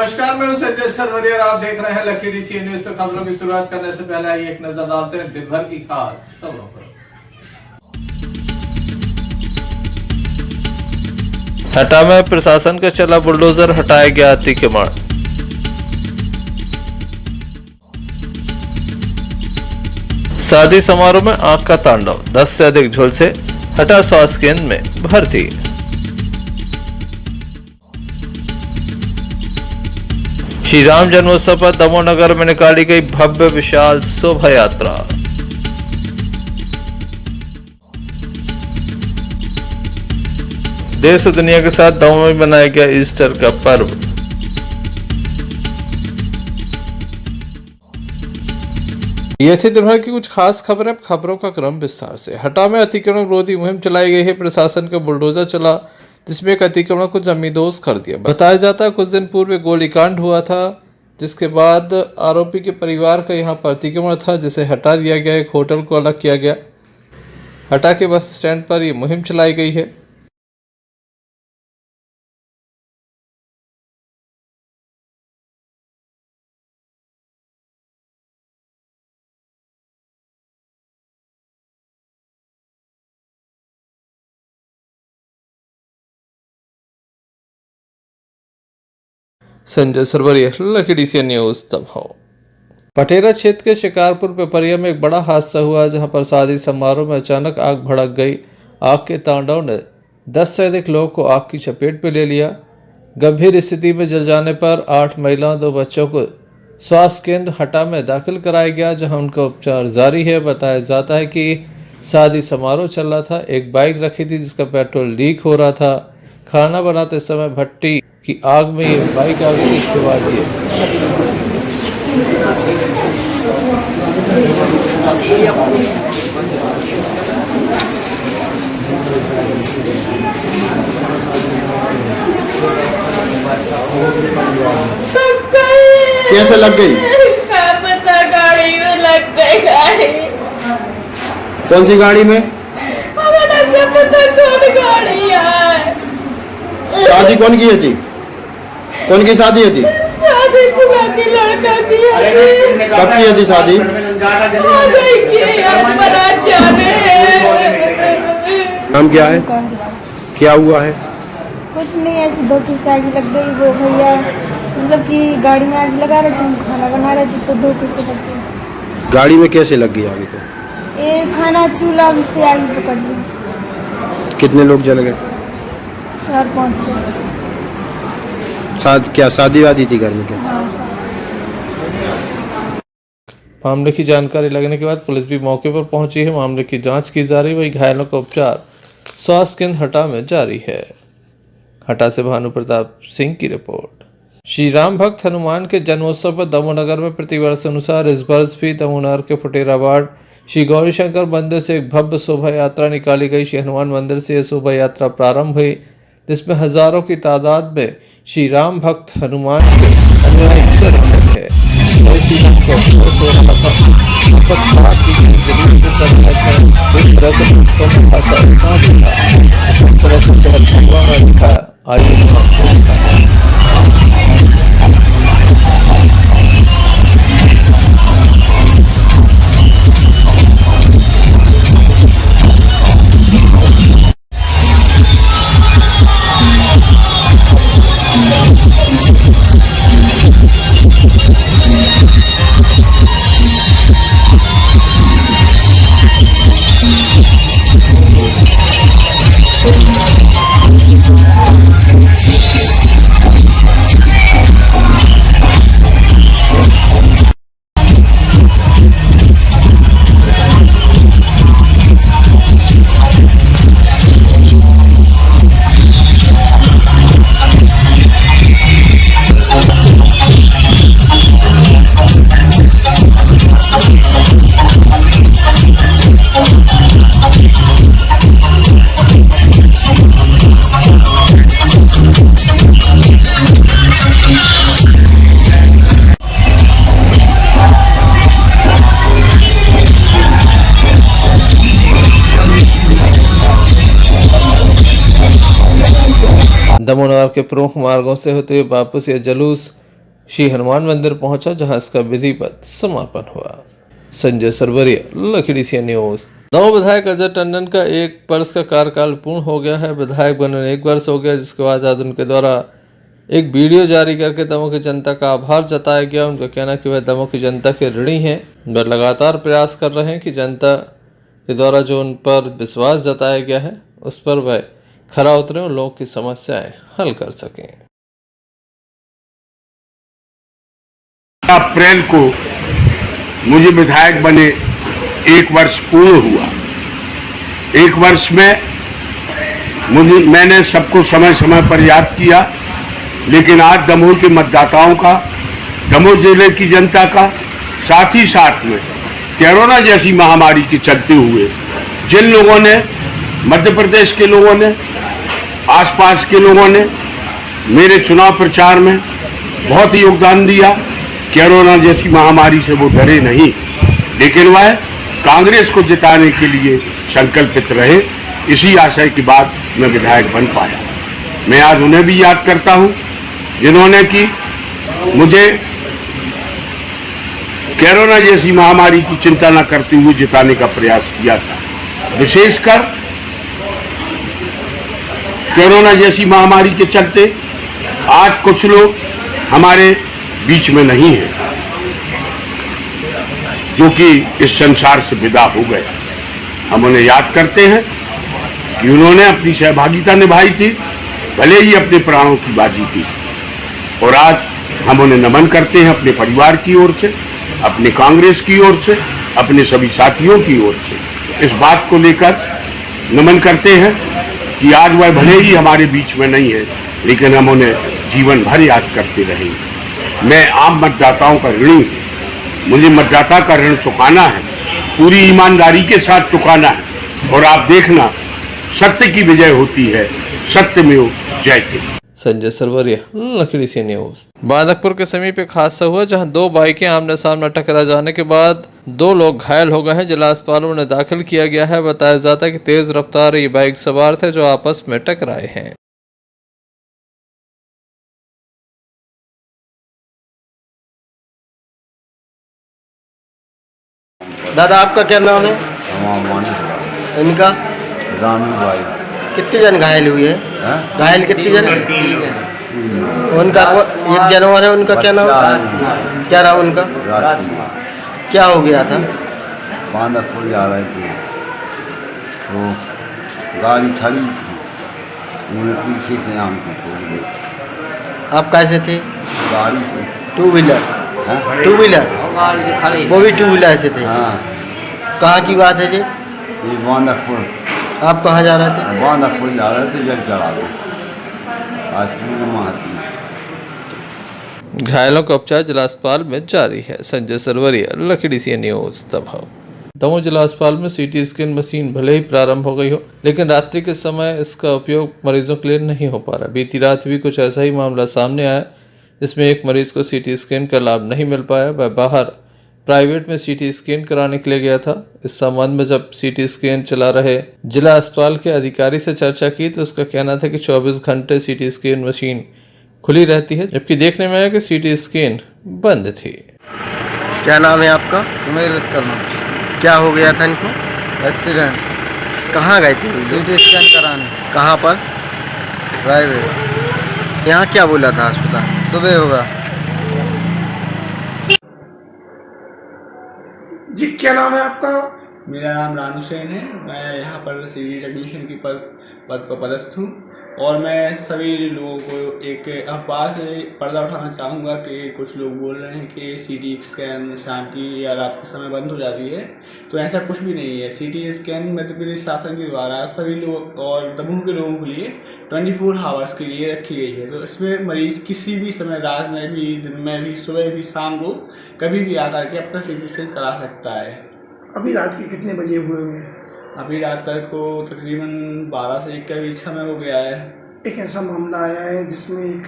नमस्कार, मैं हूं संजय सरवरिया और आप देख रहे हैं लकी डीसी न्यूज। तो खबरों की शुरुआत करने से पहले आइए एक नजर डालते हैं दिन भर की खास खबरों पर। हटा में प्रशासन का चला बुलडोजर, हटाया गया अतिक्रमण। शादी समारोह में आग का तांडव, 10 से अधिक झुलसे, हटा स्वास्थ्य केंद्र में भर्ती। श्री राम जन्मोत्सव पर दमोह नगर में निकाली गई भव्य विशाल शोभा यात्रा। देश और दुनिया के साथ दमोह में मनाया गया ईस्टर का पर्व। ये थी दिन भर की कुछ खास खबरें। खबरों का क्रम विस्तार से। हटा में अतिक्रमण विरोधी मुहिम चलाई गई है। प्रशासन का बुलडोजर चला जिसमें एक अतिक्रमण को जमींदोज कर दिया। बताया जाता है कुछ दिन पूर्व गोलीकांड हुआ था, जिसके बाद आरोपी के परिवार का यहाँ पर अतिक्रमण था, जिसे हटा दिया गया। एक होटल को अलग किया गया। हटा के बस स्टैंड पर ये मुहिम चलाई गई है। Sanjay Sarwariya, lucky DC news Damoh. Patera क्षेत्र के शिकारपुर पिपरिया में एक बड़ा हादसा हुआ, जहां पर शादी समारोह में अचानक आग भड़क गई। आग के तांडव ने 10 से अधिक लोगों को आग की चपेट में ले लिया। गंभीर स्थिति में जल जाने पर 8 महिलाओं 2 बच्चों को स्वास्थ्य केंद्र हटा में दाखिल कराया गया, जहां उनका उपचार जारी है। बताया जाता है कि शादी समारोह चल रहा था। एक बाइक रखी थी जिसका पेट्रोल लीक हो रहा था। खाना बनाते समय भट्टी की आग में ये बाइक आ गई। इसके बाद ये कैसे लग गई? पता गाड़ी में लग गई गाड़ी। कौन सी गाड़ी में? पता कौन गाड़ी है। शादी कौन की थी? कौन की शादी थी? शादी बुआ की लड़का की है। कब की थी शादी? बारात जाने नाम क्या है? क्या हुआ है? कुछ नहीं, ऐसी 2 की आग लग गई। वो भैया मतलब कि गाड़ी में आग लगा रहे थे, हम खाना बना रहे थे, तो 2 से लग गई। गाड़ी में कैसे लग गई आगे? तो ये खाना चूल्हा से आग पकड़ ली। कितने लोग जल गए? 4-5 लोग। क्या शादी वादी थी घर में? क्या मामले की जानकारी लगने के बाद पुलिस भी मौके पर पहुंची है। मामले की जांच की जा रही है। वही घायलों का उपचार स्वास्थ्य केंद्र हटा में जारी है। हटा से भानु प्रताप सिंह की रिपोर्ट। श्री राम भक्त हनुमान के जन्मोत्सव पर दमोह नगर में प्रतिवर्ष अनुसार इस वर्ष भी दमोह नगर के फुटेराबाद श्री गौरी शंकर मंदिर से एक भव्य शोभा यात्रा निकाली गई। श्री हनुमान मंदिर से यह शोभा यात्रा प्रारंभ हुई, जिसमें हजारों की तादाद में श्री राम भक्त हनुमान के अनुयायी चल रहे थे। श्री राम को हो रहा था। इस तरह से भगवान ने दिखाया। आइए दमोह नगर के प्रमुख मार्गों से होते हुए वापस यह जुलूस श्री हनुमान मंदिर पहुंचा, जहां इसका विधिवत समापन हुआ। संजय सरवरिया, लखीडी सी न्यूज। दमोह विधायक अजय टंडन का 1 वर्ष का कार्यकाल पूर्ण हो गया है। विधायक बने 1 वर्ष हो गया, जिसके बाद आज उनके द्वारा एक वीडियो जारी करके दमोह की जनता का आभार जताया गया। उनका कहना कि वह दमोह की जनता के ऋणी हैं। वह लगातार प्रयास कर रहे हैं कि जनता के द्वारा जो उन पर विश्वास जताया गया है, उस पर वह खरा उतरे और लोगों की समस्याएं हल कर सकें। अप्रैल को मुझे विधायक बने 1 वर्ष पूर्ण हुआ। 1 वर्ष में मैंने सबको समय समय पर याद किया, लेकिन आज दमोह के मतदाताओं का, दमोह जिले की जनता का, साथ ही साथ में कोरोना जैसी महामारी के चलते हुए जिन लोगों ने, मध्य प्रदेश के लोगों ने, आसपास के लोगों ने मेरे चुनाव प्रचार में बहुत ही योगदान दिया। कोरोना जैसी महामारी से वो डरे नहीं, लेकिन वह कांग्रेस को जिताने के लिए संकल्पित रहे। इसी आशय के बाद मैं विधायक बन पाया। मैं आज उन्हें भी याद करता हूं जिन्होंने कि मुझे कोरोना जैसी महामारी की चिंता न करते हुए जिताने का प्रयास किया था। विशेषकर कोरोना जैसी महामारी के चलते आज कुछ लोग हमारे बीच में नहीं है, जो कि इस संसार से विदा हो गए। हम उन्हें याद करते हैं कि उन्होंने अपनी सहभागिता निभाई थी, भले ही अपने प्राणों की बाजी थी। और आज हम उन्हें नमन करते हैं अपने परिवार की ओर से, अपने कांग्रेस की ओर से, अपने सभी साथियों की ओर से। इस बात को लेकर नमन करते हैं कि आज वह भले ही हमारे बीच में नहीं है, लेकिन हम उन्हें जीवन भर याद करते रहेंगे। मैं आम मतदाताओं का ऋणी हूँ। मुझे मतदाता का ऋण चुकाना है, पूरी ईमानदारी के साथ चुकाना है। और आप देखना, सत्य की विजय होती है, सत्यमेव जयते। संजय सरवरिया, लखीडी सी न्यूज। बादकपुर के समीप एक हादसा हुआ, जहां 2 बाइकें आमने सामने टकरा जाने के बाद 2 लोग घायल हो गए हैं। जिला अस्पताल में उन्हें दाखिल किया गया है। बताया जाता है कि तेज रफ्तार ये बाइक सवार थे जो आपस में टकराए हैं। दादा आपका क्या नाम है? इनका रानू भाई। कितने जन घायल हुए हैं? घायल कितने जन? उनका एक जानवर है, उनका क्या नाम? क्या नाम उनका? क्या हो गया था? बांदकपुर जा रहे थे तो गाड़ी खड़ी थी, उन्हें पीछे से हमको छोड़ दिया। आप कैसे थे? गाड़ी से। 2 व्हीलर? 2 व्हीलर? वो भी 2 व्हीलर से थे? हाँ। कहाँ की बात है जी? ये बांदकपुर। आप कहाँ जा रहे थे? बांदकपुर जा रहे थे, जल चढ़ा गए। आज पूर्णिमा थी। घायलों का उपचार जिला अस्पताल में जारी है। संजय सरवरिया, लखीडी सी न्यूज, दमोह। दमोह जिला अस्पताल में CT स्कैन मशीन भले ही प्रारंभ हो गई हो, लेकिन रात्रि के समय इसका उपयोग मरीजों के लिए नहीं हो पा रहा। बीती रात भी कुछ ऐसा ही मामला सामने आया, जिसमें एक मरीज को CT स्कैन का लाभ नहीं मिल पाया। वह बाहर प्राइवेट में CT स्कैन कराने के लिए गया था। इस संबंध में जब CT स्कैन चला रहे जिला अस्पताल के अधिकारी से चर्चा की, तो उसका कहना था कि 24 घंटे CT स्कैन मशीन खुली रहती है, जबकि देखने में आया कि CT स्कैन बंद थी। क्या नाम है आपका? सुमेर विश्वकर्मा। क्या हो गया था इनको? एक्सीडेंट। कहाँ गए थे? CT स्कैन कराने। कहाँ पर? प्राइवेट। यहाँ क्या बोला था अस्पताल? सुबह होगा। जी क्या नाम है आपका? मेरा नाम रानू सेन है। मैं यहाँ पर सिविल टेक्नीशियन की पद पर पदस्थ हूँ और मैं सभी लोगों को एक अखबार से पर्दा उठाना चाहूँगा कि कुछ लोग बोल रहे हैं कि CT स्कैन शाम की या रात के समय बंद हो जाती है, तो ऐसा कुछ भी नहीं है। CT स्कैन मध्य प्रदेश शासन के द्वारा सभी लोग और दमोह के लोगों के लिए 24 आवर्स के लिए रखी गई है। तो इसमें मरीज किसी भी समय, रात में भी, दिन में भी, सुबह भी, शाम को कभी भी आकर के अपना CT स्कैन करा सकता है। अभी रात के कितने बजे हुए होंगे? अभी रात तक को तकरीबन 12 से 1 के बीच समय हो गया है। एक ऐसा मामला आया है जिसमें एक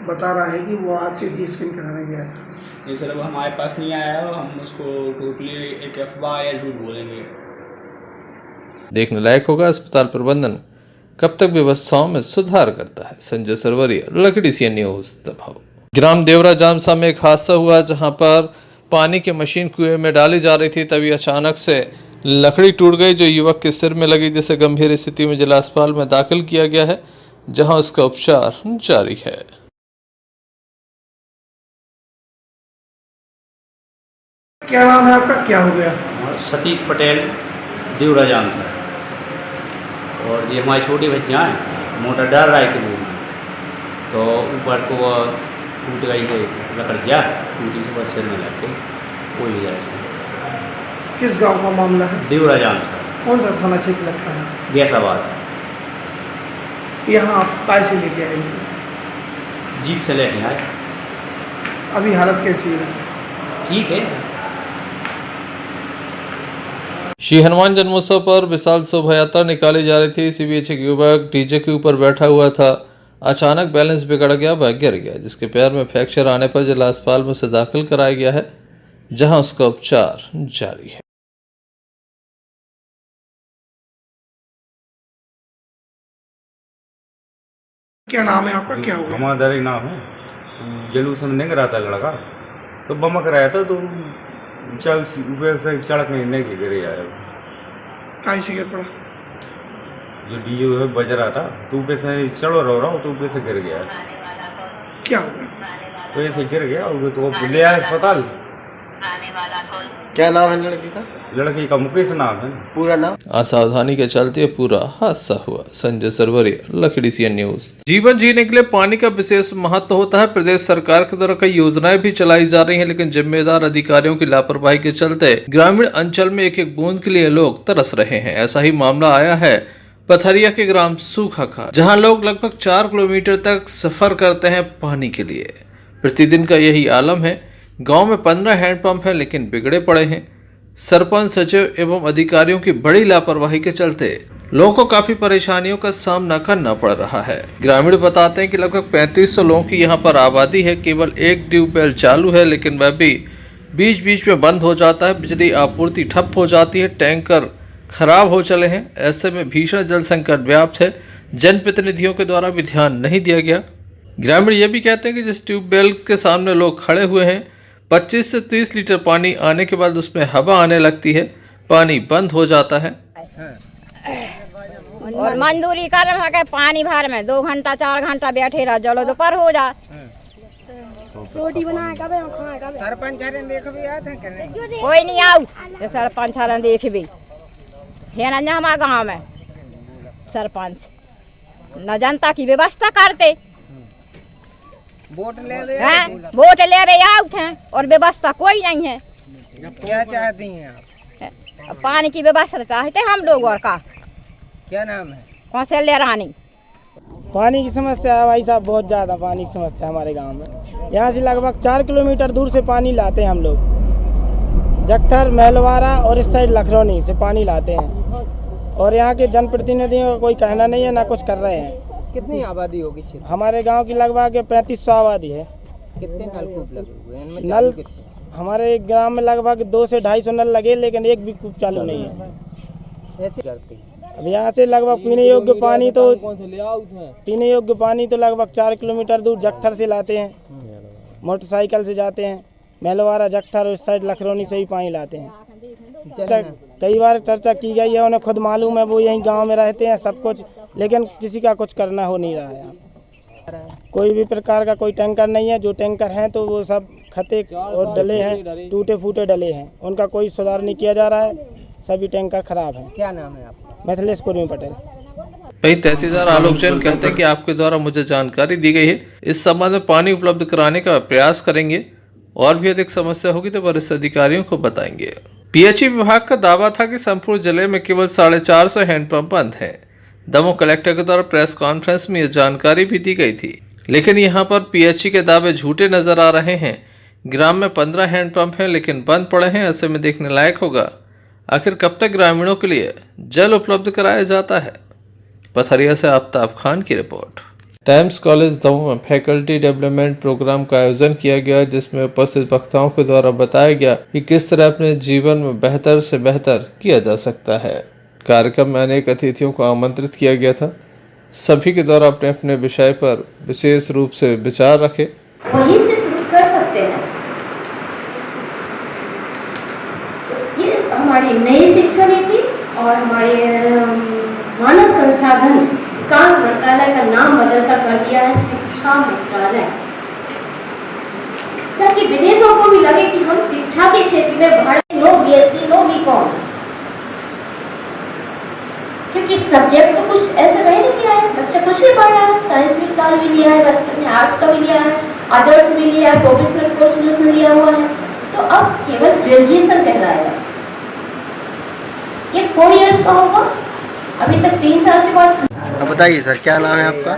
बता रहा है कि वो आज CT स्कैन कराने गया था। ये सर अब हमारे पास नहीं आया है, हम उसको टोटली एक अफवाह या झूठ बोलेंगे। देखने लायक होगा अस्पताल प्रबंधन कब तक व्यवस्थाओं में सुधार करता है। संजय सरवरिया, लखीडी सी न्यूज, दमोह। ग्राम देवरा जामसा में एक हादसा हुआ जहां पर पानी की मशीन कुएं में डाली जा रही थी, तभी अचानक से लकड़ी टूट गई जो युवक के सिर में लगी, जिसे गंभीर स्थिति में जिला अस्पताल में दाखिल किया गया है जहां उसका उपचार जारी है। क्या नाम है आपका, क्या हो गया? सतीश पटेल, देवरा जाम सर। और ये हमारी छोटी बच्चियाँ हैं, मोटर डाल रहा है कि तो ऊपर को वो टूट गई है, लकड़िया टूटी से बस सिर में लग के कोई ले जाए। किस गांव का मामला है? देवरा जाम सर। कौन सा थाना क्षेत्र लगता है? गैसाबाद। यहाँ आप कैसे लेके आए? जीप से लेके आए। अभी हालत कैसी है? ठीक है। श्री हनुमान जन्मोत्सव पर विशाल शोभा यात्रा निकाली जा रही थी। इसी बीच एक युवक डीजे के ऊपर बैठा हुआ था, अचानक बैलेंस बिगड़ गया, वह गिर गया, जिसके पैर में फ्रैक्चर आने पर जिला अस्पताल में उसे दाखिल कराया गया है जहां उसका उपचार जारी है। क्या नाम है आपका, क्या हुआ? हमारा एक नाम है। जलूस में नहीं रहा था लड़का, तो बमक रहा था, तो सड़क में नहीं गिरे यार। कहीं से गिर पड़ा? जो डीजे बज रहा था तो ऊपर से चढ़ो रहा तो ऊपर से गिर गया। क्या हो गया? तो ऐसे गिर गया और तो ले आया अस्पताल। क्या नाम है लड़की का? लड़की का मुकेश नाम है। पूरा नाम? असावधानी के चलते पूरा हादसा हुआ। Sanjay Sarwariya, lucky CN news. जीवन जीने के लिए पानी का विशेष महत्व होता है। प्रदेश सरकार के द्वारा कई योजनाएं भी चलाई जा रही हैं, लेकिन जिम्मेदार अधिकारियों की लापरवाही के चलते ग्रामीण अंचल में एक एक बूंद के लिए लोग तरस रहे हैं। ऐसा ही मामला आया है पथरिया के ग्राम सूखा का, जहां लोग लगभग 4 किलोमीटर तक सफर करते हैं पानी के लिए। प्रतिदिन का यही आलम है। गांव में 15 हैंडपंप हैं, लेकिन बिगड़े पड़े हैं। सरपंच, सचिव एवं अधिकारियों की बड़ी लापरवाही के चलते लोगों को काफी परेशानियों का सामना करना पड़ रहा है। ग्रामीण बताते हैं कि लगभग 3500 लोगों की यहां पर आबादी है। केवल एक ट्यूबवेल चालू है, लेकिन वह भी बीच बीच में बंद हो जाता है। बिजली आपूर्ति ठप हो जाती है। टैंकर खराब हो चले हैं। ऐसे में भीषण जल संकट व्याप्त है। जनप्रतिनिधियों के द्वारा भी ध्यान नहीं दिया गया। ग्रामीण ये भी कहते हैं कि जिस ट्यूबवेल के सामने लोग खड़े हुए हैं, 25 से 30 लीटर पानी आने के बाद उसमें हवा आने लगती है, पानी बंद हो जाता है। और मजदूरी कर रहे हैं पानी भर में 2 घंटा 4 घंटा बैठे रह, चलो दोपहर हो जा। रोटी बनाए कब खाए कब? सरपंच देख भी आते कोई नहीं आओ, सरपंच देख भी है ना हमारे गाँव में। सरपंच न जनता की व्यवस्था करते, वोट ले आउट हैं और व्यवस्था कोई नहीं है। क्या चाहती हैं आप? पानी की व्यवस्था चाहते हम लोग। और का क्या नाम है? कौशल्या रानी। पानी की समस्या है भाई साहब, बहुत ज़्यादा पानी की समस्या हमारे गांव में। यहाँ से लगभग 4 किलोमीटर दूर से पानी लाते हैं हम लोग। जगथर, महलवारा और इस साइड लखरौनी से पानी लाते हैं। और यहाँ के जनप्रतिनिधियों का कोई कहना नहीं है, ना कुछ कर रहे हैं। कितनी आबादी होगी? हमारे गांव की लगभग 3500 आबादी है। कितने नलकूप लगे हुए हैं? नल हमारे ग्राम में लगभग 200 से 250 नल लगे, लेकिन एक भी कूप चालू नहीं है। अब यहाँ से लगभग पीने योग्य पानी तो लगभग 4 किलोमीटर दूर जगथर से लाते हैं। मोटरसाइकिल से जाते हैं। महलवारा, जगथर और इस साइड लखरौनी से ही पानी लाते हैं। कई बार चर्चा की गई है, उन्हें खुद मालूम है, वो यहीं गांव में रहते हैं सब कुछ, लेकिन किसी का कुछ करना हो नहीं रहा है। कोई भी प्रकार का कोई टैंकर नहीं है। जो टैंकर हैं तो वो सब खते और डले हैं, टूटे फूटे डले हैं। उनका कोई सुधार नहीं किया जा रहा है। सभी टैंकर खराब हैं। क्या नाम है आपका? मिथिलेश कुर्मी पटेल। वही तहसीलदार आलोक जैन कहते हैं कि आपके द्वारा मुझे जानकारी दी गई है, इस संबंध में पानी उपलब्ध कराने का प्रयास करेंगे और भी अधिक समस्या होगी तो वरिष्ठ अधिकारियों को बताएंगे। पीएचई विभाग का दावा था कि संपूर्ण जिले में केवल 450 हैंडपंप बंद हैं। दमोह कलेक्टर के द्वारा प्रेस कॉन्फ्रेंस में यह जानकारी भी दी गई थी, लेकिन यहां पर पीएचई के दावे झूठे नजर आ रहे हैं। ग्राम में 15 हैंडपंप हैं, लेकिन बंद पड़े हैं। ऐसे में देखने लायक होगा आखिर कब तक ग्रामीणों के लिए जल उपलब्ध कराया जाता है। पथरिया से आफ्ताब खान की रिपोर्ट। टाइम्स कॉलेज दमोह में फैकल्टी डेवलपमेंट प्रोग्राम का आयोजन किया गया, जिसमें उपस्थित वक्ताओं के द्वारा बताया गया कि किस तरह अपने जीवन में बेहतर से बेहतर किया जा सकता है। कार्यक्रम में अनेक अतिथियों को आमंत्रित किया गया था। सभी के द्वारा अपने अपने विषय पर विशेष रूप से विचार रखे। वहीं से शुरू कर सकते हैं। तो ये हमारी नई शिक्षा नीति और हमारे मानव संसाधन विकास मंत्रालय का नाम बदलकर कर दिया है शिक्षा मंत्रालय, ताकि विदेशों को भी लगे कि हम शिक्षा के क्षेत्र में Bharat no BSc no BCom, क्योंकि सब्जेक्ट तो कुछ ऐसे रह नहीं गया है, बच्चा कुछ भी पढ़ रहा है, साइंस भी लिया है, आर्ट्स का भी लिया है, अदर्स भी लिया है, प्रोफेशनल कोर्स भी उसने लिया हुआ है, तो अब केवल ग्रेजुएशन कहलाएगा। ये 4 इयर्स का होगा, अभी तक 3 साल के बाद। बताइए सर, क्या नाम है आपका?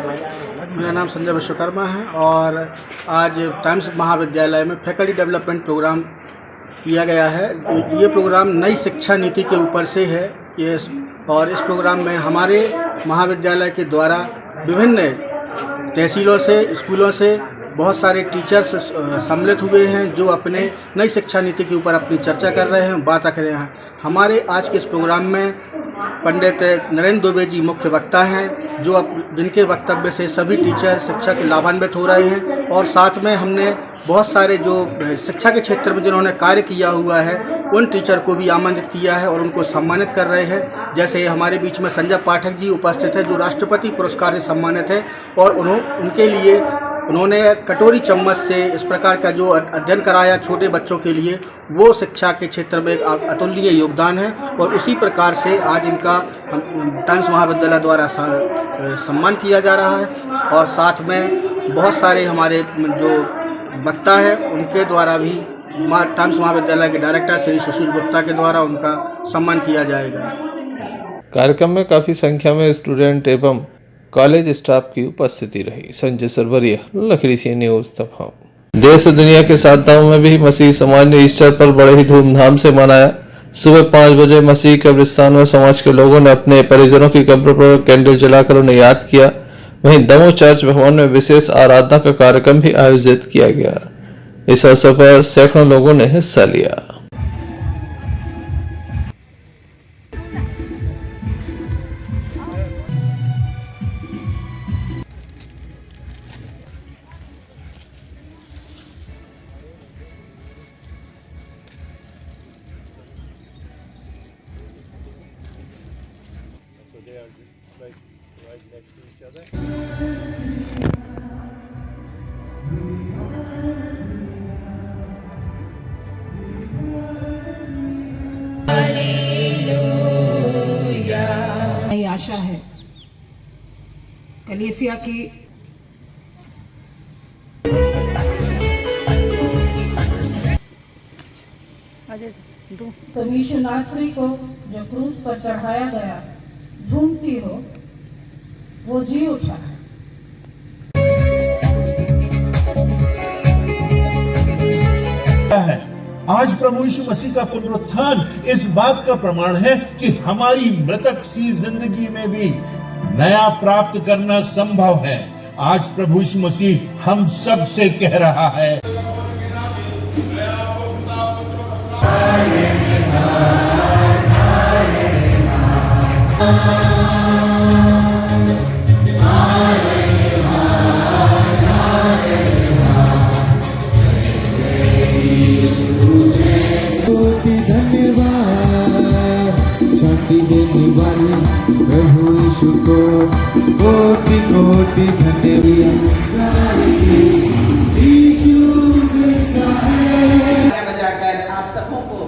मेरा नाम संजय विश्वकर्मा है और आज टाइम्स महाविद्यालय में फैकल्टी डेवलपमेंट प्रोग्राम किया गया है। ये प्रोग्राम नई शिक्षा नीति के ऊपर से है और इस प्रोग्राम में हमारे महाविद्यालय के द्वारा विभिन्न तहसीलों से, स्कूलों से बहुत सारे टीचर्स सम्मिलित हुए हैं जो अपने नई शिक्षा नीति के ऊपर अपनी चर्चा कर रहे हैं, बात कर रहे हैं। हमारे आज के इस प्रोग्राम में पंडित नरेंद्र दुबे जी मुख्य वक्ता हैं, जो जिनके वक्तव्य से सभी टीचर शिक्षा के लाभान्वित हो रहे हैं और साथ में हमने बहुत सारे जो शिक्षा के क्षेत्र में जिन्होंने कार्य किया हुआ है उन टीचर को भी आमंत्रित किया है और उनको सम्मानित कर रहे हैं। जैसे हमारे बीच में संजय पाठक जी उपस्थित हैं जो राष्ट्रपति पुरस्कार से सम्मानित हैं और उनके लिए उन्होंने कटोरी चम्मच से इस प्रकार का जो अध्ययन कराया छोटे बच्चों के लिए, वो शिक्षा के क्षेत्र में एक अतुलनीय योगदान है और उसी प्रकार से आज इनका टाइम्स महाविद्यालय द्वारा सम्मान किया जा रहा है और साथ में बहुत सारे हमारे जो वक्ता हैं उनके द्वारा भी टाइम्स महाविद्यालय के डायरेक्टर श्री सुशील गुप्ता के द्वारा उनका सम्मान किया जाएगा। कार्यक्रम में काफी संख्या में स्टूडेंट एवं कॉलेज स्टाफ की उपस्थिति रही। संजय सरवरिया, लखड़ी सी न्यूज तमाम। देश और दुनिया के साथ में भी मसीह समाज ने ईस्टर पर बड़े ही धूमधाम से मनाया। सुबह 5 बजे मसीह कब्रिस्तान में समाज के लोगों ने अपने परिजनों की कब्र पर कैंडल जलाकर उन्हें याद किया। वहीं दमोह चर्च भवन में विशेष आराधना का कार्यक्रम भी आयोजित किया गया। इस अवसर पर सैकड़ों लोगों ने हिस्सा लिया। नई आशा है कलीसिया की। तो यीशु नासरी को जो क्रूस पर चढ़ाया गया ढूंढती हो, वो जी उठा। आज प्रभु यीशु मसीह का पुनरुत्थान इस बात का प्रमाण है कि हमारी मृतक सी जिंदगी में भी नया प्राप्त करना संभव है। आज प्रभु यीशु मसीह हम सब से कह रहा है, प्रभु यीशु को कोटि कोटि धन्यवाद। बजाकर आप सबों को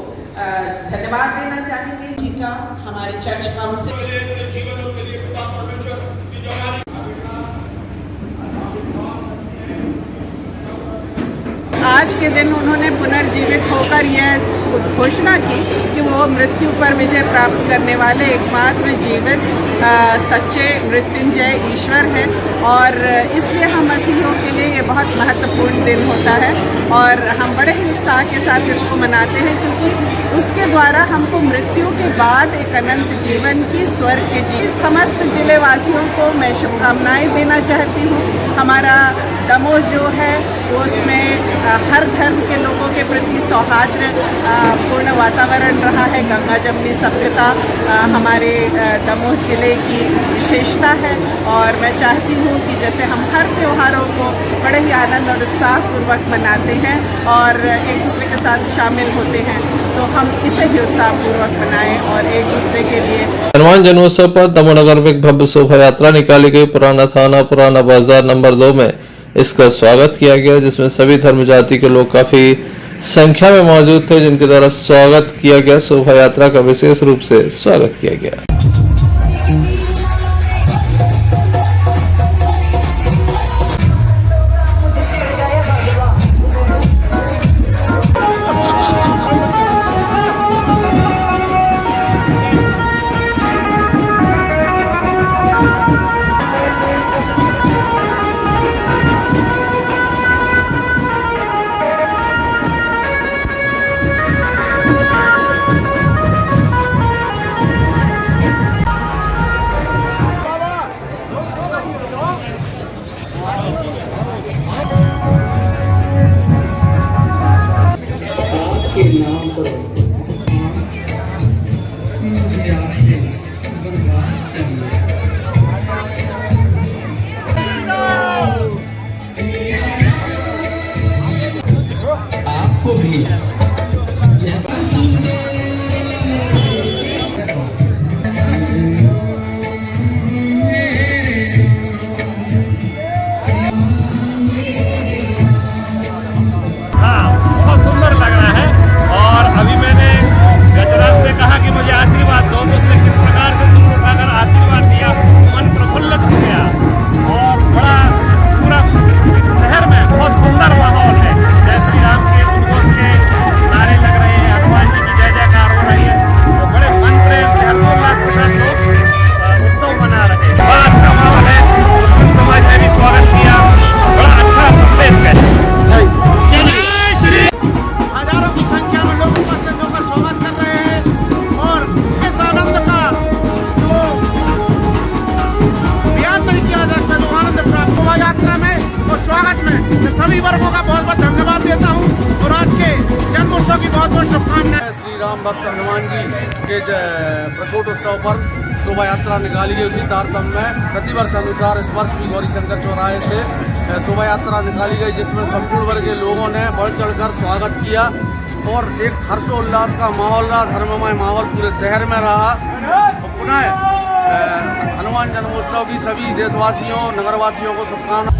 धन्यवाद देना चाहेंगे जी का हमारे चर्च काउंसिल। आज के दिन उन्होंने पुनर्जीवित होकर यह घोषणा की कि वो मृत्यु पर विजय प्राप्त करने वाले एकमात्र जीवित सच्चे मृत्युंजय ईश्वर हैं और इसलिए हम मसीहियों के लिए ये बहुत महत्वपूर्ण दिन होता है और हम बड़े ही उत्साह के साथ इसको मनाते हैं क्योंकि उसके द्वारा हमको मृत्यु के बाद एक अनंत जीवन की स्वर्ग के समस्त जिले वासियों को मैं शुभकामनाएं देना चाहती हूँ। हमारा दमोह जो है वो उसमें हर धर्म के लोगों के प्रति सौहार्द पूर्ण वातावरण रहा है। गंगा जमनी सभ्यता हमारे दमोह जिले मेले की विशेषता है। और मैं चाहती हूँ कि जैसे हम हर त्योहारों को बड़े ही आनंद और उत्साहपूर्वक मनाते हैं और एक दूसरे के साथ शामिल होते हैं, तो हम इसे भी उत्साहपूर्वक मनाएं और एक दूसरे के लिए। हनुमान जन्मोत्सव पर दमोनगर में एक भव्य शोभा यात्रा निकाली गई। पुराना थाना पुराना बाजार नंबर 2 में इसका स्वागत किया गया, जिसमें सभी धर्म जाति के लोग काफी संख्या में मौजूद थे, जिनके द्वारा स्वागत किया गया। शोभा यात्रा का विशेष रूप से स्वागत किया गया। सभी वर्गों का बहुत बहुत धन्यवाद देता हूँ और आज के जन्मोत्सव की बहुत बहुत शुभकामनाएं। श्री राम भक्त हनुमान जी के प्रकट उत्सव पर शोभा यात्रा निकाली गई। उसी तारतम्य में प्रतिवर्ष अनुसार इस वर्ष भी गौरी शंकर चौराहे से शोभा यात्रा निकाली गई, जिसमें संपूर्ण वर्ग के लोगों ने बढ़ चढ़कर स्वागत किया और एक हर्षोल्लास का माहौल रहा, धर्ममय माहौल पूरे शहर में रहा। तो पुनः हनुमान जन्मोत्सव की सभी देशवासियों नगरवासियों को शुभकामनाएं।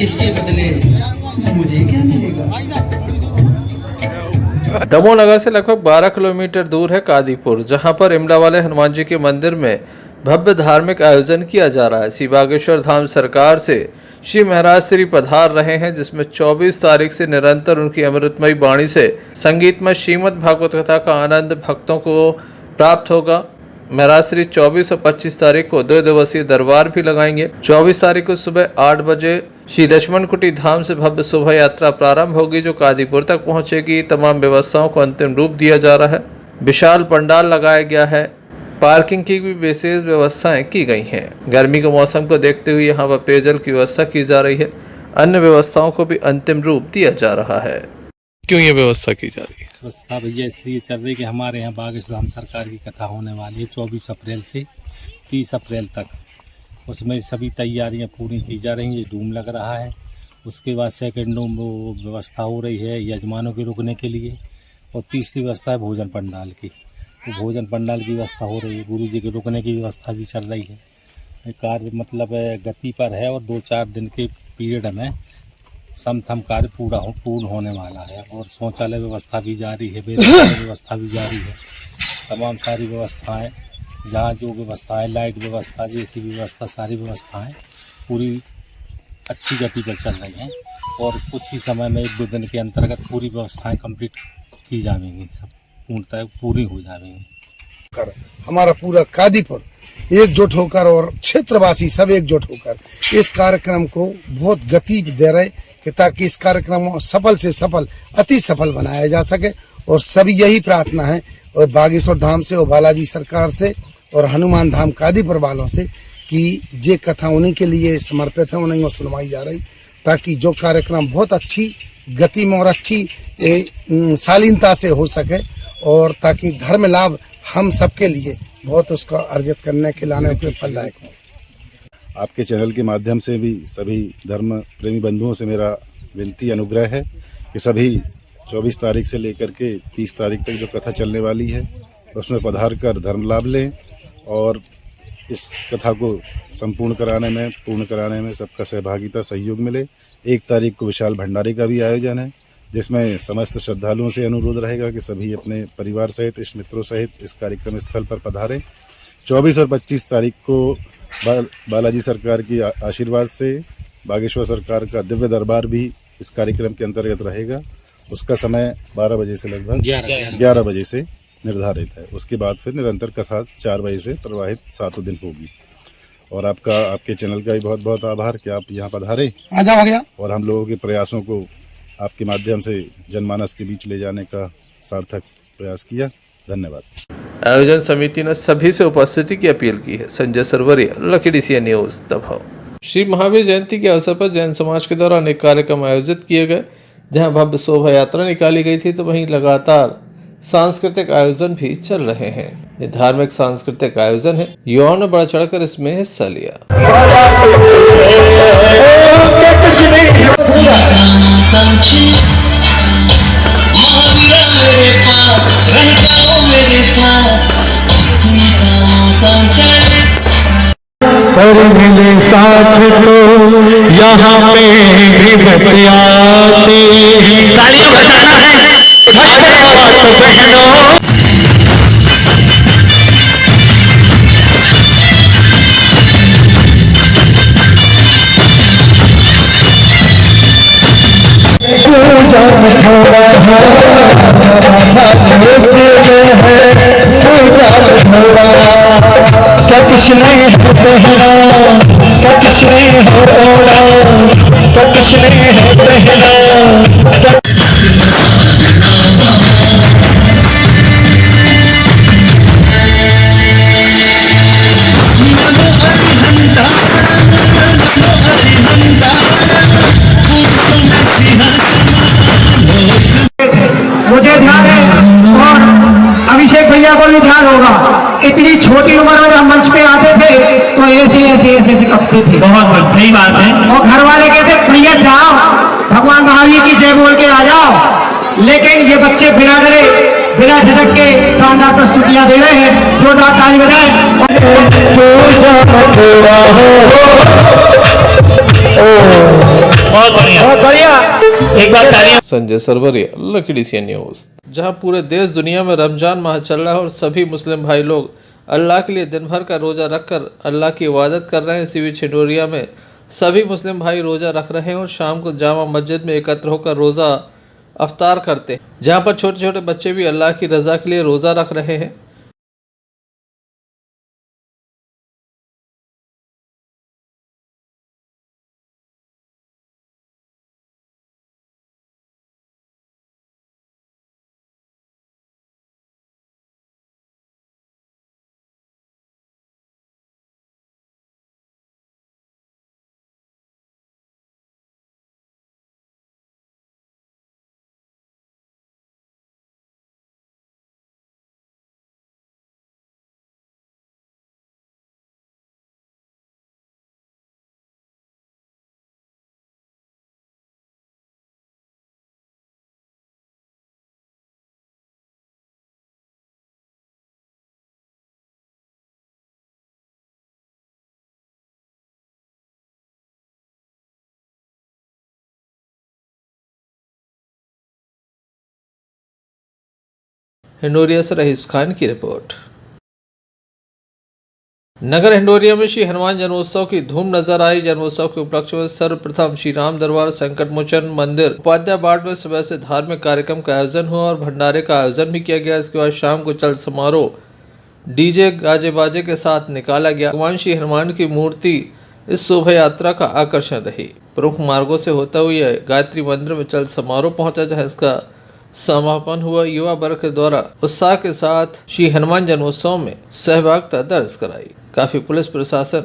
इसके बदले मुझे क्या मिलेगा? दमोनगर से लगभग 12 किलोमीटर दूर है कादीपुर, जहां पर इमला वाले हनुमान जी के मंदिर में भव्य धार्मिक आयोजन किया जा रहा है। श्री बागेश्वर धाम सरकार से श्री महाराज श्री पधार रहे हैं, जिसमें 24 तारीख से निरंतर उनकी अमृतमयी वाणी से संगीतमय श्रीमद् भागवत कथा का आनंद भक्तों को प्राप्त होगा। महाराज श्री 24 और 25 तारीख को 2 दिवसीय दरबार भी लगाएंगे। 24 तारीख को सुबह 8 बजे श्री लक्ष्मण कुटी धाम से भव्य शोभा यात्रा प्रारंभ होगी, जो कादीपुर तक पहुंचेगी। तमाम व्यवस्थाओं को अंतिम रूप दिया जा रहा है। विशाल पंडाल लगाया गया है। पार्किंग की भी विशेष व्यवस्थाएं की गई हैं। गर्मी के मौसम को देखते हुए यहाँ पर पेयजल की व्यवस्था की जा रही है। अन्य व्यवस्थाओं को भी अंतिम रूप दिया जा रहा है। क्यों ये व्यवस्था की जा रही है? व्यवस्था भैया इसलिए चल रही है कि हमारे यहाँ बागेश्वर धाम सरकार की कथा होने वाली है 24 अप्रैल से 30 अप्रैल तक। उसमें सभी तैयारियां पूरी की जा रही हैं। डूम लग रहा है। उसके बाद सेकेंड डूम वो व्यवस्था हो रही है यजमानों के रुकने के लिए, और तीसरी व्यवस्था है भोजन पंडाल की। तो भोजन पंडाल की व्यवस्था हो रही है। गुरु जी के रुकने की व्यवस्था भी चल रही है। कार्य मतलब गति पर है और 2-4 दिन के पीरियड में समथम कार्य पूर्ण होने वाला है। और शौचालय व्यवस्था भी जारी है, व्यवस्था भी जारी है। तमाम सारी व्यवस्थाएं जहाँ जो व्यवस्थाएं, लाइट व्यवस्था जैसी व्यवस्था, सारी व्यवस्थाएं पूरी अच्छी गति पर चल रही हैं और कुछ ही समय में 1-2 दिन के अंतर्गत पूरी व्यवस्थाएं कंप्लीट की जाएंगी, सब पूर्णतः पूरी हो जाएंगी। हमारा पूरा कादीपुर एकजुट होकर और क्षेत्रवासी सब एकजुट होकर इस कार्यक्रम को बहुत गति दे रहे कि ताकि इस कार्यक्रम को सफल से सफल अति सफल बनाया जा सके। और सभी यही प्रार्थना है और बागेश्वर धाम से और बालाजी सरकार से और हनुमान धाम कादीपुर वालों से कि जे कथा उन्हीं के लिए समर्पित है, उन्हीं को सुनवाई जा रही। ताकि जो कार्यक्रम बहुत अच्छी गति में और अच्छी शालीनता से हो सके और ताकि धर्म लाभ हम सबके लिए बहुत उसका अर्जित करने के लाने के फलदायक हो। आपके चैनल के माध्यम से भी सभी धर्म प्रेमी बंधुओं से मेरा विनती अनुग्रह है कि सभी 24 तारीख से लेकर के 30 तारीख तक जो कथा चलने वाली है उसमें पधार कर धर्म लाभ लें और इस कथा को पूर्ण कराने में सबका सहभागिता सहयोग मिले। 1 तारीख को विशाल भंडारे का भी आयोजन है जिसमें समस्त श्रद्धालुओं से अनुरोध रहेगा कि सभी अपने परिवार सहित इष्ट मित्रों सहित इस कार्यक्रम स्थल पर पधारें। 24 और 25 तारीख को बालाजी सरकार की आशीर्वाद से बागेश्वर सरकार का दिव्य दरबार भी इस कार्यक्रम के अंतर्गत रहेगा। उसका समय 12 बजे से लगभग 11 बजे से निर्धारित है। उसके बाद फिर निरंतर कथा 4 बजे से प्रवाहित 7 दिन होगी। और आपके चैनल का भी बहुत बहुत आभार कि आप यहाँ पधारे और हम लोगों के प्रयासों को आपके माध्यम से जनमानस के बीच ले जाने का सार्थक प्रयास किया। धन्यवाद। आयोजन समिति ने सभी से उपस्थिति की अपील की है। Sanjay Sarwariya, lucky DCN news, Damoh. Shri Mahavir Jayanti के अवसर पर जैन समाज के द्वारा अनेक कार्यक्रम आयोजित किए गए। जहां भव्य शोभा यात्रा निकाली गई थी तो वहीं लगातार सांस्कृतिक आयोजन भी चल रहे हैं। ये धार्मिक सांस्कृतिक आयोजन है, युवाओं ने बढ़ चढ़कर इसमें हिस्सा लिया। पर मिले साथ तो यहाँ पे भी बतियाते तालियां बजाना है बहनों। कृष्ण है पहला कृष्ण है ओढ़ा कृष्ण है पहला। मुझे ध्यान है और अभिषेक भैया को भी ध्यान होगा। इतनी छोटी उम्र में हम मंच पे आते थे तो ऐसे कपड़े थे। बहुत सही बात है। और घर वाले कहते भैया जाओ भगवान महावीर की जय बोल के आ जाओ, लेकिन ये बच्चे बिना डरे बिना झिझक के शानदार प्रस्तुतियां दे रहे हैं। जोरदार ताली बजाएं। बहुत बढ़िया एक बार तालियां। Sanjay Sarwariya, lucky DCN news. जहां पूरे देश दुनिया में रमजान माह चल रहा है और सभी मुस्लिम भाई लोग अल्लाह के लिए दिन भर का रोज़ा रखकर अल्लाह की इबादत कर रहे हैं। इसी बीच छिंदोरिया में सभी मुस्लिम भाई रोज़ा रख रहे हैं और शाम को जामा मस्जिद में एकत्र होकर रोज़ा अफ्तार करते हैं, जहां पर छोटे छोटे बच्चे भी अल्लाह की रज़ा के लिए रोज़ा रख रहे हैं। हिंडोरिया से रहीस खान की रिपोर्ट। नगर हिंडोरिया में श्री हनुमान जन्मोत्सव की धूम नजर आई। जन्मोत्सव के उपलक्ष्य में सर्वप्रथम श्री राम दरबार संकट मोचन मंदिर उपाध्याय बाट में सुबह से धार्मिक कार्यक्रम का आयोजन हुआ और भंडारे का आयोजन भी किया गया। इसके बाद शाम को चल समारोह डीजे गाजे बाजे के साथ निकाला गया। भगवान श्री हनुमान की मूर्ति इस शोभा यात्रा का आकर्षण रही। प्रमुख मार्गों से होता हुआ गायत्री मंदिर में चल समारोह पहुंचा, जहां इसका समापन हुआ। युवा वर्ग के द्वारा उत्साह के साथ श्री हनुमान जन्मोत्सव में सहभागिता दर्ज कराई। काफी पुलिस प्रशासन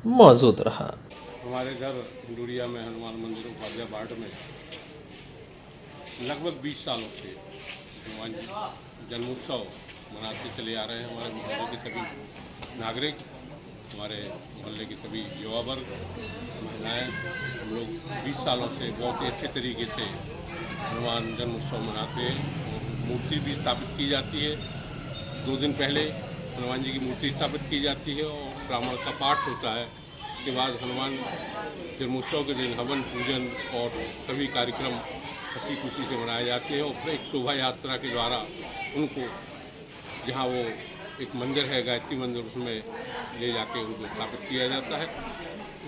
मौजूद रहा। हमारे घर हिंडोरिया में हनुमान मंदिरों लगभग 20 सालों से हनुमान जन्मोत्सव मनाते चले आ रहे हैं। हमारे मोहल्ले के सभी नागरिक, हमारे मोहल्ले के सभी युवा वर्ग, महिलाएँ, हम लोग 20 सालों से बहुत ही अच्छे तरीके से हनुमान जन्मोत्सव मनाते हैं। और मूर्ति भी स्थापित की जाती है। 2 दिन पहले हनुमान जी की मूर्ति स्थापित की जाती है और ब्राह्मण का पाठ होता है। उसके बाद हनुमान जन्मोत्सव के दिन हवन पूजन और सभी कार्यक्रम हंसी खुशी से मनाए जाते हैं। और फिर एक शोभा यात्रा के द्वारा उनको, जहाँ वो एक मंदिर है गायत्री मंदिर, उसमें ले जाके उनको स्थापित किया जाता है।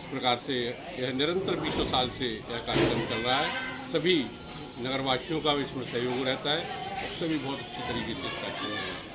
इस प्रकार से यह निरंतर 20 साल से यह कार्यक्रम चल रहा है। सभी नगरवासियों का भी इसमें सहयोग रहता है और सभी बहुत अच्छी तरीके से इसका चल रहा है।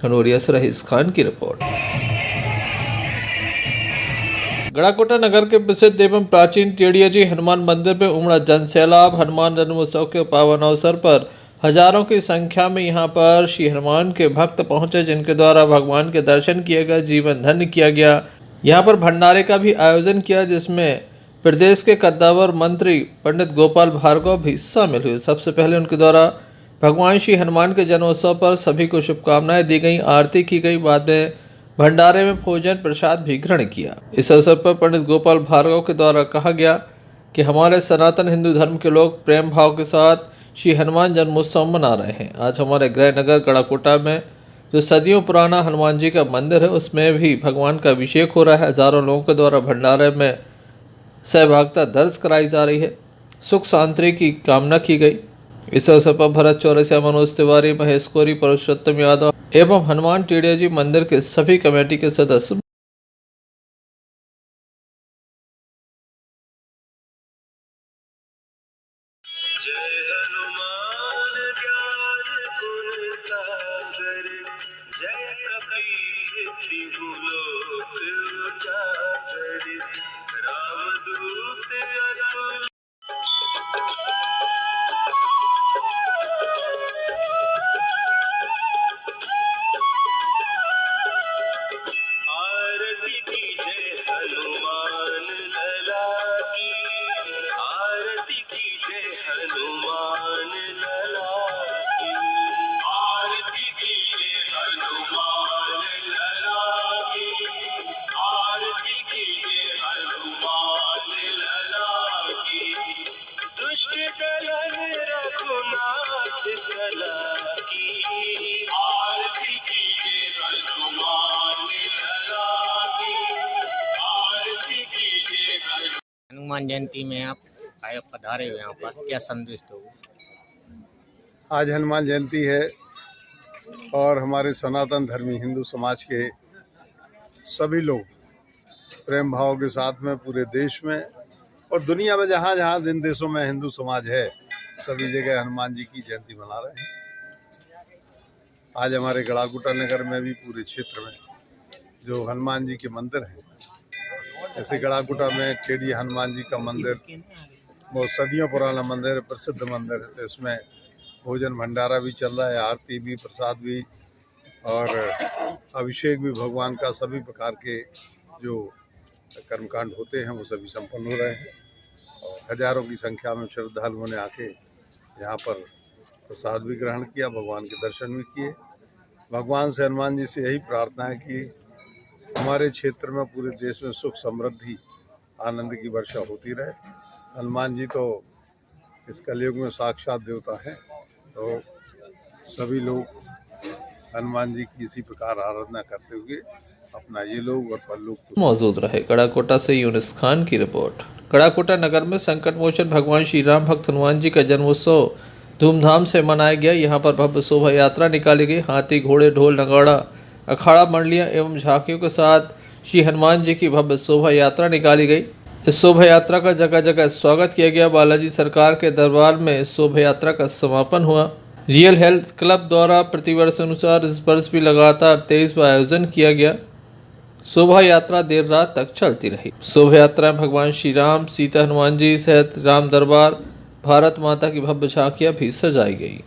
खनौरिया से रहीस खान की रिपोर्ट। गड़ाकोटा नगर के प्रसिद्ध एवं प्राचीन टेड़िया जी हनुमान मंदिर में उमड़ा जन सैलाब। हनुमान जन्मोत्सव के पावन अवसर पर हजारों की संख्या में यहां पर श्री हनुमान के भक्त पहुंचे, जिनके द्वारा भगवान के दर्शन किए गए, जीवन धन्य किया गया। यहां पर भंडारे का भी आयोजन किया, जिसमें प्रदेश के कद्दावर मंत्री पंडित गोपाल भार्गव भी शामिल हुए। सबसे पहले उनके द्वारा भगवान श्री हनुमान के जन्मोत्सव पर सभी को शुभकामनाएं दी गई, आरती की गई। बाद में भंडारे में भोजन प्रसाद भी ग्रहण किया। इस अवसर पर पंडित गोपाल भार्गव के द्वारा कहा गया कि हमारे सनातन हिंदू धर्म के लोग प्रेम भाव के साथ श्री हनुमान जन्मोत्सव मना रहे हैं। आज हमारे गृह नगर गड़ाकोटा में जो सदियों पुराना हनुमान जी का मंदिर है, उसमें भी भगवान का अभिषेक हो रहा है। हजारों लोगों के द्वारा भंडारे में सहभागिता दर्ज कराई जा रही है। सुख शांति की कामना की गई। इस अवसर पर भरत चौरसिया, मनोज तिवारी, महेश कोरी, पुरुषोत्तम यादव एवं हनुमान टेड़िया जी मंदिर के सभी कमेटी के सदस्य हनुमान जयंती में आप आए पधारे हो, यहाँ पर क्या संदेश दो? आज हनुमान जयंती है और हमारे सनातन धर्मी हिंदू समाज के सभी लोग प्रेम भाव के साथ में पूरे देश में और दुनिया में जहाँ जहाँ जिन देशों में हिंदू समाज है, सभी जगह हनुमान जी की जयंती मना रहे हैं। आज हमारे गड़ाकोटा नगर में भी पूरे क्षेत्र में जो हनुमान जी के मंदिर हैं, जैसे गड़ाकोटा में टेड़ी हनुमान जी का मंदिर बहुत सदियों पुराना मंदिर है, प्रसिद्ध मंदिर है। तो इसमें भोजन भंडारा भी चल रहा है, आरती भी, प्रसाद भी और अभिषेक भी भगवान का। सभी प्रकार के जो कर्मकांड होते हैं वो सभी संपन्न हो रहे हैं और हजारों की संख्या में श्रद्धालुओं ने आके यहाँ पर प्रसाद भी ग्रहण किया, भगवान के दर्शन भी किए। भगवान से, हनुमान जी से यही प्रार्थना है कि हमारे क्षेत्र में पूरे देश में सुख समृद्धि आनंद की वर्षा होती रहे। हनुमान जी तो इस कलयुग में साक्षात देवता है, तो सभी लोग हनुमान जी की इसी प्रकार आराधना करते हुए अपना ये लोग और परलोक मौजूद रहे। कड़ाकोटा से यूनुस खान की रिपोर्ट। कड़ाकोटा नगर में संकट मोचन भगवान श्री राम भक्त हनुमान जी का जन्मोत्सव धूमधाम से मनाया गया। यहाँ पर भव्य शोभा यात्रा निकाली गई। हाथी, घोड़े, ढोल, नगाड़ा, अखाड़ा मंडलियाँ एवं झांकियों के साथ श्री हनुमान जी की भव्य शोभा यात्रा निकाली गई। इस शोभा यात्रा का जगह जगह स्वागत किया गया। बालाजी सरकार के दरबार में इस शोभा यात्रा का समापन हुआ। रियल हेल्थ क्लब द्वारा प्रतिवर्ष अनुसार इस वर्ष भी लगातार 23 बार आयोजन किया गया। शोभा यात्रा देर रात तक चलती रही। शोभा यात्रा में भगवान श्री राम, सीता, हनुमान जी सहित राम दरबार, भारत माता की भव्य झांकियां भी सजाई गई।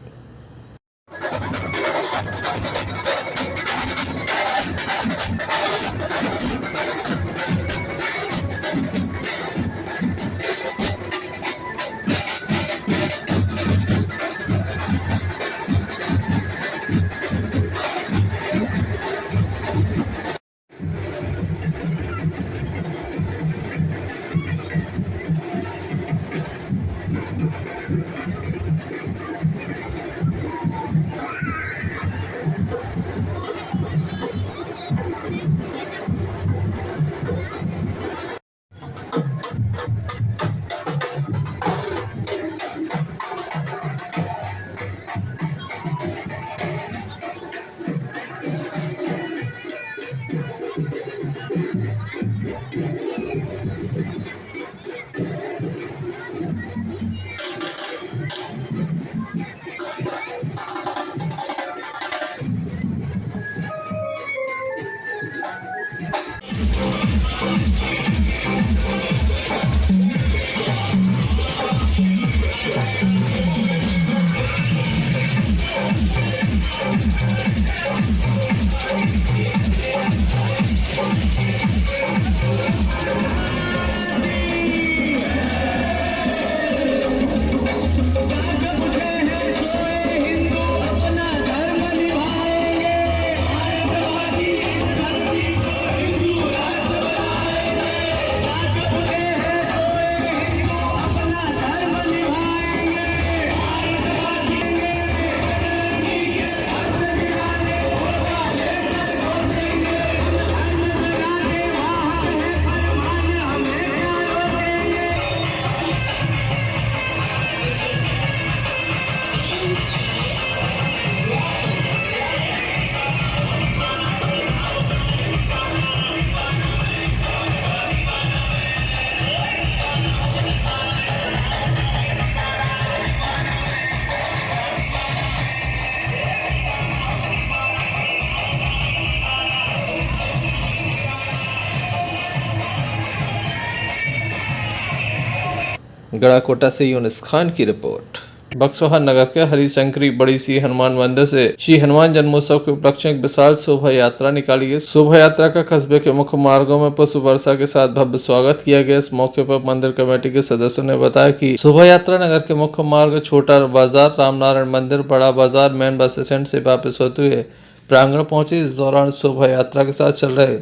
गड़ाकोटा से यूनुस खान की रिपोर्ट। बक्सोहर नगर के हरिशंकरी बड़ी सी हनुमान मंदिर से श्री हनुमान जन्मोत्सव के उपलक्ष्य में एक विशाल शोभा यात्रा निकाली गई। शोभा यात्रा का कस्बे के मुख्य मार्गों में पुष्प वर्षा के साथ भव्य स्वागत किया गया। इस मौके पर मंदिर कमेटी के सदस्यों ने बताया कि शोभा यात्रा नगर के मुख्य मार्ग छोटा बाजार, रामनारायण मंदिर, बड़ा बाजार, मेन बस स्टैंड से वापस होते हुए प्रांगण पहुंची। इस दौरान शोभा यात्रा के साथ चल रहे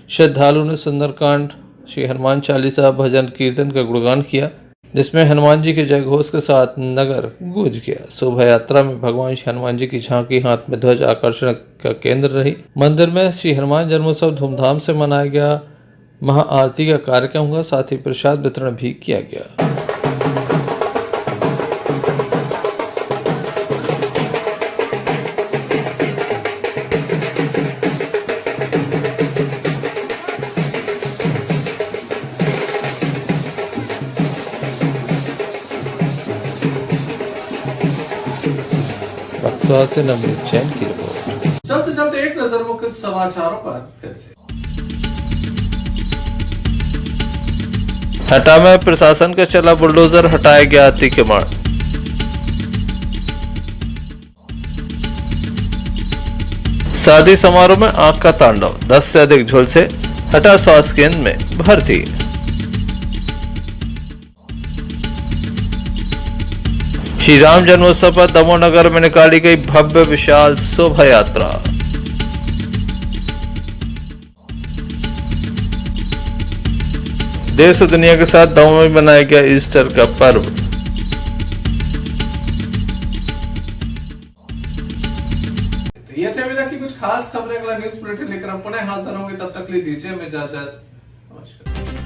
श्रद्धालु ने सुंदरकांड, श्री हनुमान चालीसा, भजन कीर्तन का गुणगान किया, जिसमें हनुमान जी के जय घोष के साथ नगर गूंज गया। शोभा यात्रा में भगवान श्री हनुमान जी की झांकी, हाथ में ध्वज आकर्षण का केंद्र रही। मंदिर में श्री हनुमान जन्मोत्सव धूमधाम से मनाया गया। महाआरती का कार्यक्रम हुआ, साथ ही प्रसाद वितरण भी किया गया। से नवनीत जैन की रिपोर्ट। चलते चलते एक नजर मुख्य समाचारों पर फिर से। हटा में प्रशासन का चला बुलडोजर, हटाया गया अतिक्रमण। शादी समारोह में आग का तांडव, 10 से अधिक झुलसे, हटा स्वास्थ्य केंद्र में भर्ती। श्री राम जन्मोत्सव पर दमोह नगर में निकाली गई भव्य विशाल शोभा यात्रा। देश और दुनिया के साथ दावों में मनाया गया ईस्टर का पर्व। ये थे अभी तक की कुछ खास खबरें। अगला न्यूज बुलेटिन लेकर हम पुनः हाजिर होंगे, तब तक के लिए दीजिए हमें इजाजत। नमस्कार।